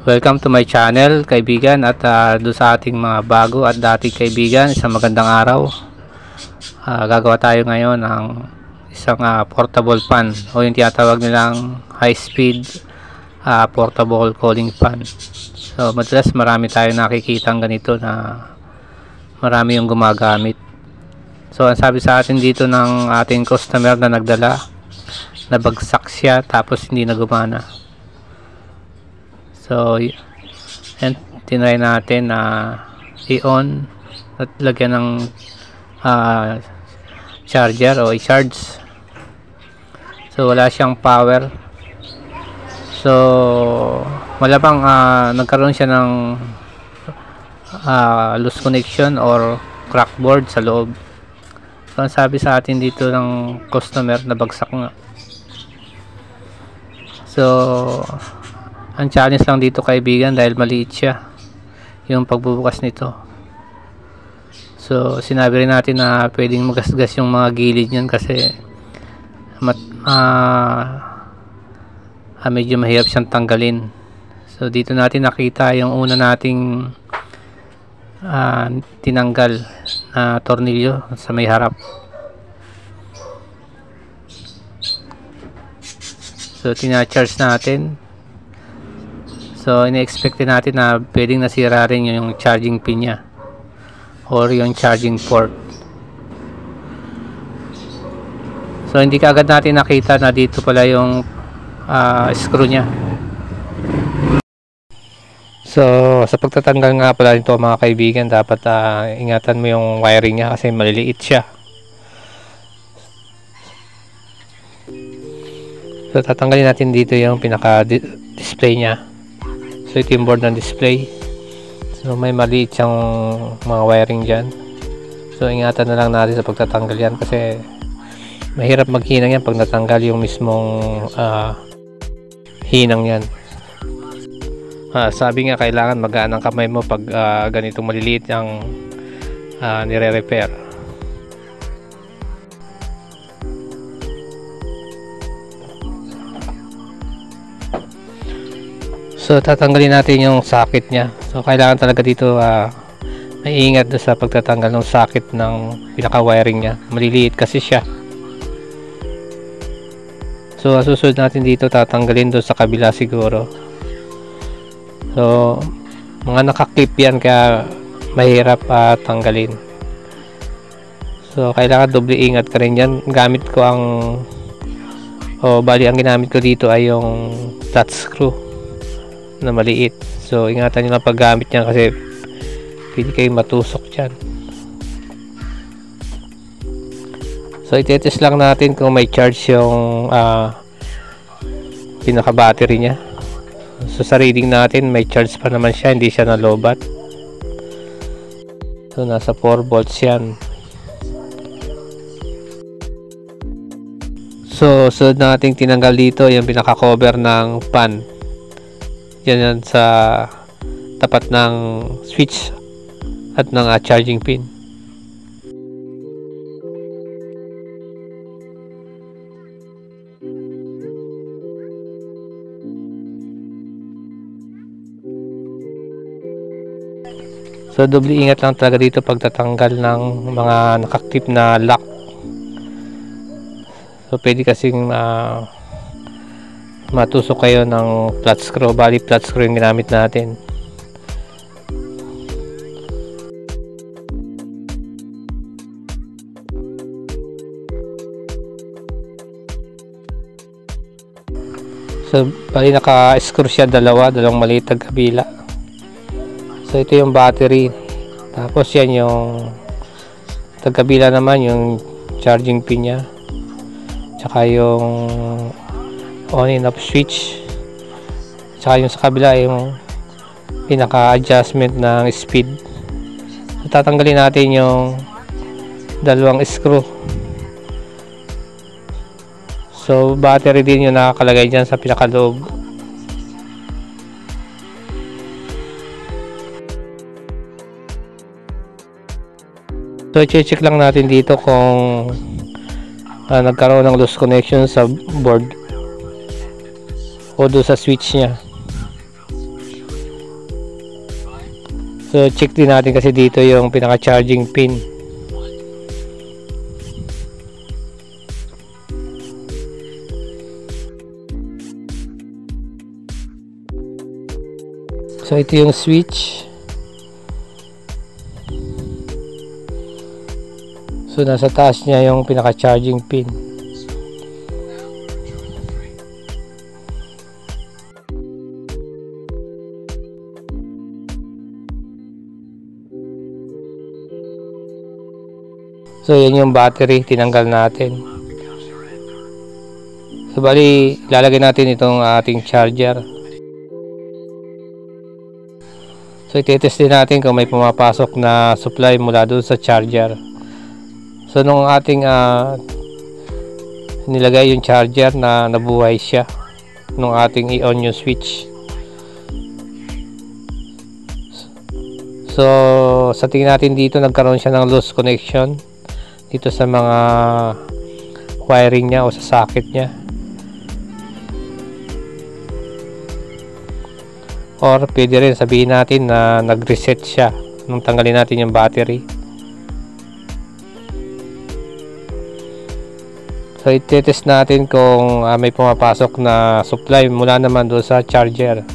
Welcome to my channel, kaibigan, at doon sa ating mga bago at dating kaibigan, isang magandang araw. Gagawa tayo ngayon ng isang portable fan o yung tinatawag nilang high speed portable calling fan. So madalas marami tayong nakikitang ganito na marami yung gumagamit. So ang sabi sa atin dito ng ating customer na nagdala, nabagsak siya tapos hindi na gumana. So yan, tinry natin na i-on at lagyan ng charger o i-charge. So wala siyang power. So malabang nagkaroon siya ng loose connection or crack board sa loob. So ang sabi sa atin dito ng customer, nabagsak nga. So ang challenge lang dito, kaibigan, dahil maliit siya yung pagbubukas nito. So sinabi rin natin na pwedeng magasgas yung mga gilid niyan kasi medyo mahirap siyang tanggalin. So dito natin nakita yung una nating tinanggal na tornilyo sa may harap. So tina-charge natin. So ina-expect natin na pwedeng nasira rin yung charging pin niya or yung charging port. So hindi kaagad natin nakita na dito pala yung screw niya. So sa pagtatanggal nga pala nito, mga kaibigan, dapat ingatan mo yung wiring niya kasi maliliit siya. So tatanggalin natin dito yung pinaka display niya. So ito yung board ng display. So may maliit siyang mga wiring dyan. So ingatan na lang natin sa pagtatanggal yan kasi mahirap maghinang yan pag natanggal yung mismong hinang yan. Sabi nga, kailangan magaan ang kamay mo pag ganitong maliliit ang nire-repair. So tatanggalin natin yung socket niya. So kailangan talaga dito may ingat sa pagtatanggal ng socket ng pinaka wiring niya. Maliliit kasi siya. So susunod natin dito, tatanggalin doon sa kabila siguro. So mga nakaklip yan kaya mahirap tanggalin. So kailangan doble ingat ka rin yan. Gamit ko ang ang ginamit ko dito ay yung flat screw na maliit. So ingatan nyo lang paggamit niyan kasi pwede kayong matusok dyan. So itetest lang natin kung may charge yung pinaka battery nya. So sa reading natin may charge pa naman siya, hindi siya nalobat. So nasa 4 volts yan. So sunod nating tinanggal dito yung pinaka cover ng fan. Yan sa tapat ng switch at ng charging pin. So doble ingat lang talaga dito pagtatanggal ng mga nakaklip na lock. So pwede kasing matusok kayo ng flat screw. Bali flat screw yung ginamit natin. So bali naka-screw siya dalawang maliit ang kabila. So ito yung battery, tapos yan yung kabila naman yung charging pin nya, tsaka yung on and off switch, tsaka yung sa kabila yung pinaka adjustment ng speed. So tatanggalin natin yung dalawang screw. So battery din yung nakakalagay dyan sa pinakaloob. So i-check lang natin dito kung nagkaroon ng loose connection sa board o doon sa switch nya. So check din natin kasi dito yung pinaka charging pin. So ito yung switch. So nasa taas niya yung pinaka charging pin. So yan yung battery, tinanggal natin. So bali, lalagay natin itong ating charger. So itetest din natin kung may pumapasok na supply mula doon sa charger. So nung ating nilagay yung charger na nabuhay siya nung ating i-on yung switch. So sa tingin natin dito nagkaroon siya ng loose connection dito sa mga wiring niya o sa socket niya, or pwede rin sabihin natin na nag-reset siya nung tanggalin natin yung battery. So i-test natin kung may pumapasok na supply mula naman doon sa charger.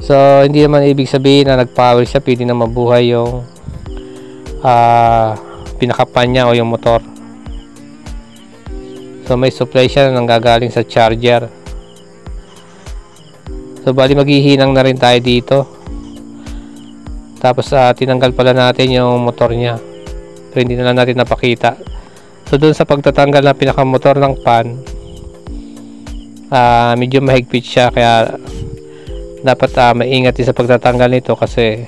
So hindi naman ibig sabihin na nag-power siya, pwede na mabuhay yung pinakapan niya o yung motor. So may supply siya na nanggagaling sa charger. So bali maghihinang na rin tayo dito. Tapos tinanggal pala natin yung motor niya, pero hindi na lang natin napakita. So doon sa pagtatanggal ng pinakamotor ng pan, medyo mahigpit siya, kaya dapat maingat din sa pagtatanggal nito kasi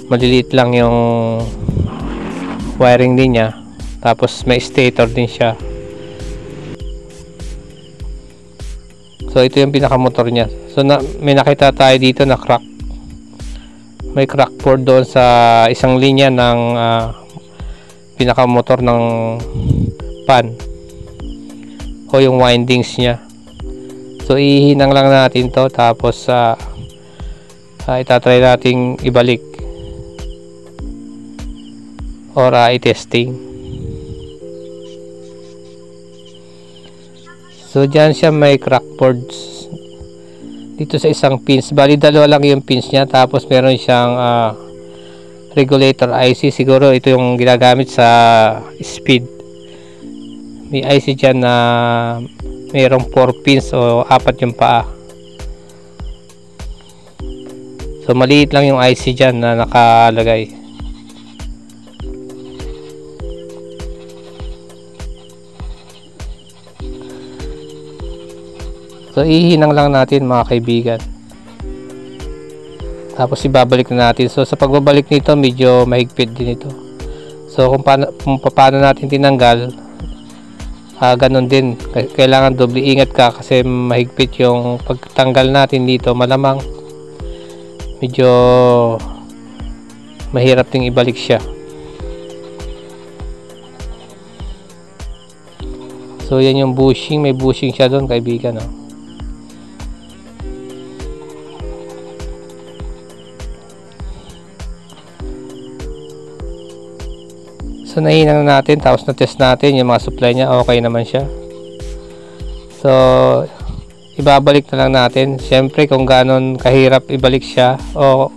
maliliit lang yung wiring din niya. Tapos may stator din siya. So ito yung pinakamotor niya. So may nakita tayo dito na crack. May crack board doon sa isang linya ng pinakamotor ng pan o yung windings niya. So ihinang lang natin to, tapos itatry nating ibalik or i-testing. So dyan siya may crack boards dito sa isang pins. Bali dalawa lang yung pins niya, tapos meron siyang regulator IC. Siguro ito yung ginagamit sa speed. May IC dyan na mayroong 4 pins o 4 yung paa. So maliit lang yung IC dyan na nakalagay. So ihinang lang natin mga kaibigan, tapos ibabalik na natin. So sa pagbabalik nito medyo mahigpit din ito. So kung paano natin tinanggal, ganun din, kailangan doble ingat ka kasi mahigpit yung pagtanggal natin dito. Malamang medyo mahirap ding ibalik siya. So yan yung bushing, may bushing siya doon kaibigan, no? So nahinang na natin, tapos na-test natin yung mga supply niya, okay naman siya. So ibabalik na lang natin. Siyempre kung ganon kahirap ibalik siya o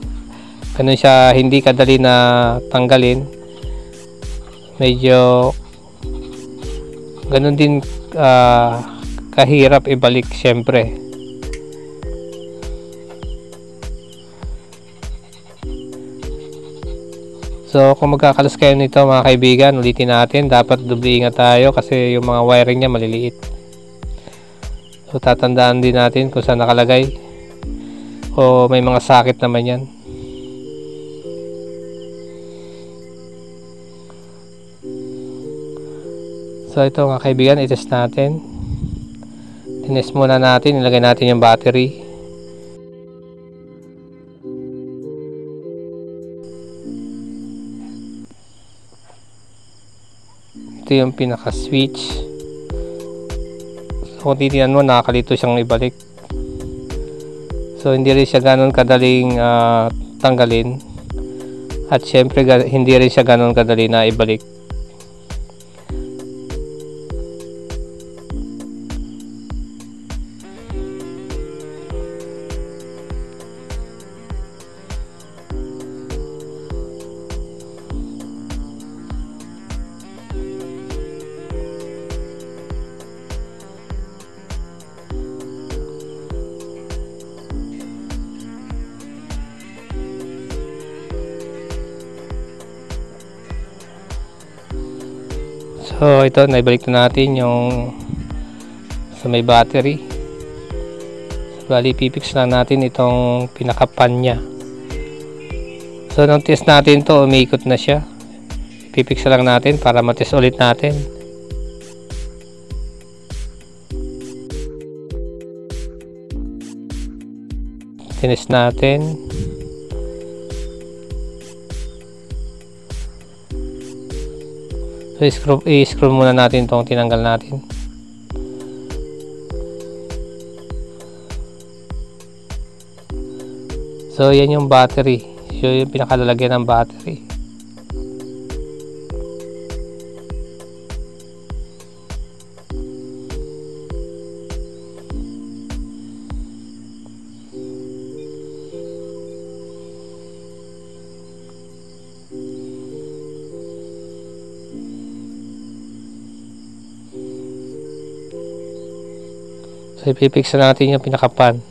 ganon siya hindi kadali na tanggalin, medyo ganon din kahirap ibalik siyempre. So kung magkakalas kayo nito mga kaibigan, ulitin natin, dapat doble ingat tayo kasi yung mga wiring niya maliliit. So tatandaan din natin kung saan nakalagay, o may mga socket naman yan. So ito mga kaibigan, i-test natin. Tinest muna natin, ilagay natin yung battery. Ito yung pinaka switch. kung titignan mo, nakakalito siyang ibalik. So hindi rin siya ganun kadaling tanggalin, at syempre hindi rin siya ganun kadali na ibalik. So ito, naibalik na natin yung sa may battery. So, bali pipix lang natin itong pinaka-pan nya. So nung test natin to, umiikot na siya. Pipix lang natin para matest ulit natin. Tinest natin. So i-screw muna natin itong tinanggal natin. So yan yung battery. So yung pinakalalagyan ng battery. So ipipix na natin yung pinaka-pan.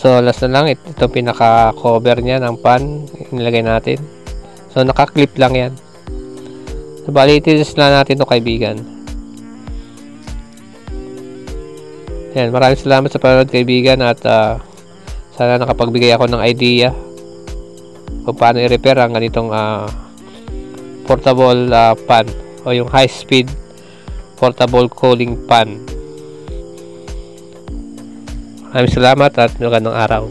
So last na lang, ito pinaka cover nya ng pan, inilagay natin. So naka-clip lang yan. So bali itis na natin ito, kaibigan. Yan, maraming salamat sa panonood, kaibigan, at sana nakapagbigay ako ng idea kung paano i-repair ang ganitong portable pan, o yung high speed portable cooling pan. Maraming salamat at magandang araw.